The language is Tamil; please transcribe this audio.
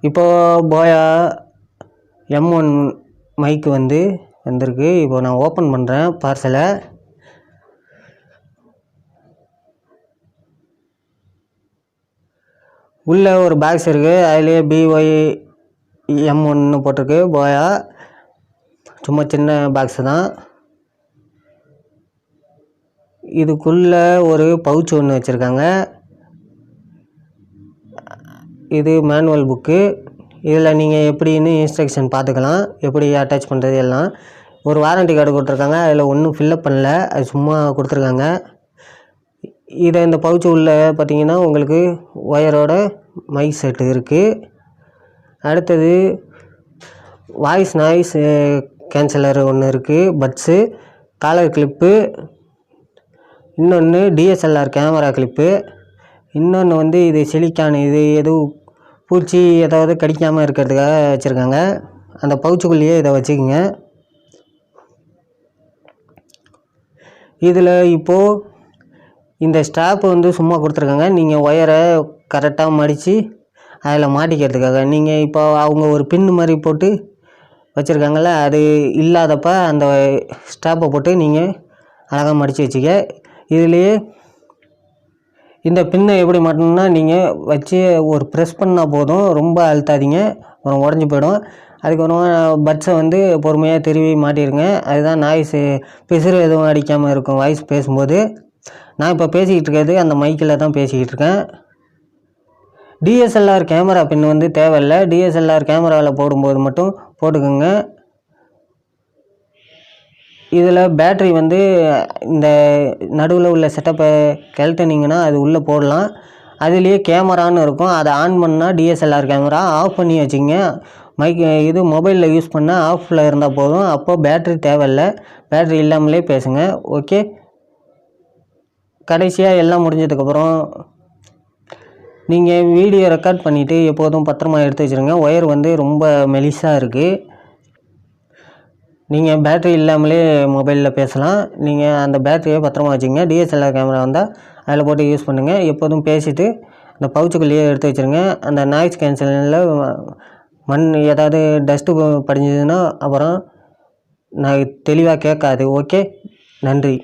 இப்போது போயா M1 மைக்கு வந்திருக்கு. இப்போ நான் ஓப்பன் பண்ணுறேன் பார்சலை. உள்ளே ஒரு பாக்ஸ் இருக்குது. அதிலே BY-M1 போட்டிருக்கு. போயா சும்மா சின்ன பாக்ஸு தான். இதுக்குள்ளே ஒரு பவுச் ஒன்று வச்சுருக்காங்க. இது மேனுவல் புக்கு. இதில் நீங்கள் எப்படின்னு இன்ஸ்ட்ரக்ஷன் பார்த்துக்கலாம், எப்படி அட்டாச் பண்ணுறது எல்லாம். ஒரு வாரண்டி கார்டு கொடுத்துருக்காங்க. அதில் ஒன்றும் ஃபில்லப் பண்ணல, அது சும்மா கொடுத்துருக்காங்க. இந்த பவுச்சு உள்ளே பார்த்தீங்கன்னா உங்களுக்கு ஒயரோட மைக் செட்டு இருக்குது. அடுத்தது நாய்ஸ் கேன்சலர் ஒன்று இருக்குது, பட்ஸு, காலர் கிளிப்பு, இன்னொன்று DSLR கேமரா கிளிப்பு, இன்னொன்று இது சிலிக்கான். இது எதுவும் பூச்சி ஏதாவது கடிக்காமல் இருக்கிறதுக்காக வச்சுருக்காங்க. அந்த பவுச்சுக்குள்ளேயே இதை வச்சுக்கோங்க. இதில் இப்போது இந்த ஸ்டாப்பு சும்மா கொடுத்துருக்காங்க. நீங்கள் ஒயரை கரெக்டாக மடித்து அதில் மாட்டிக்கிறதுக்காக. நீங்கள் இப்போ அவங்க ஒரு பின்னு மாதிரி போட்டு வச்சுருக்காங்கள்ல, அது இல்லாதப்ப அந்த ஸ்டாப்பை போட்டு நீங்கள் அழகாக மடித்து வச்சுக்க. இதுலேயே இந்த பின்னை எப்படி மாட்டணும்னா, நீங்கள் வச்சு ஒரு ப்ரெஸ் பண்ணால் போதும், ரொம்ப அழுத்தாதீங்க, அப்புறம் உடஞ்சி போயிடும். அதுக்கப்புறமா பட்ஸை பொறுமையாக திருவி மாட்டிடுங்க. அதுதான் நாய்ஸு பிசுறு எதுவும் அடிக்காமல் இருக்கும் வாய்ஸ் பேசும்போது. நான் இப்போ பேசிக்கிட்டு இருக்கிறது அந்த மைக்கில் தான் பேசிக்கிட்டு இருக்கேன். DSLR கேமரா பின் தேவையில்லை. DSLR கேமராவில் போடும்போது மட்டும் போட்டுக்கோங்க. இதில் பேட்ரி இந்த நடுவில் உள்ள செட்டப்பை கழட்டினீங்கன்னா அது உள்ளே போடலாம். அதுலேயே கேமரான்னு இருக்கும். அதை ஆன் பண்ணால் DSLR கேமரா, ஆஃப் பண்ணி வச்சுங்க. இது மொபைலில் யூஸ் பண்ணால் ஆஃபில் இருந்தால் போதும். அப்போது பேட்ரி தேவையில்லை. பேட்ரி இல்லாமலே பேசுங்க. ஓகே. கடைசியாக எல்லாம் முடிஞ்சதுக்கப்புறம் நீங்கள் வீடியோ ரெக்கார்ட் பண்ணிவிட்டு எப்போதும் பத்திரமா எடுத்து வச்சுருங்க. ஒயர் ரொம்ப மெலிசாக இருக்குது. நீங்கள் பேட்ரி இல்லாமலே மொபைலில் பேசலாம். நீங்கள் அந்த பேட்டரியை பத்திரமா வச்சுங்க. DSLR கேமரா வந்தால் அதில் போட்டு யூஸ் பண்ணுங்கள். எப்போதும் பேசிவிட்டு அந்த பவுச்சுக்குள்ளேயே எடுத்து வச்சுருங்க. அந்த நாய்ஸ் கேன்சலில் மண் ஏதாவது டஸ்ட்டு படிஞ்சதுன்னா அப்புறம் நான் தெளிவாக கேட்காது. ஓகே, நன்றி.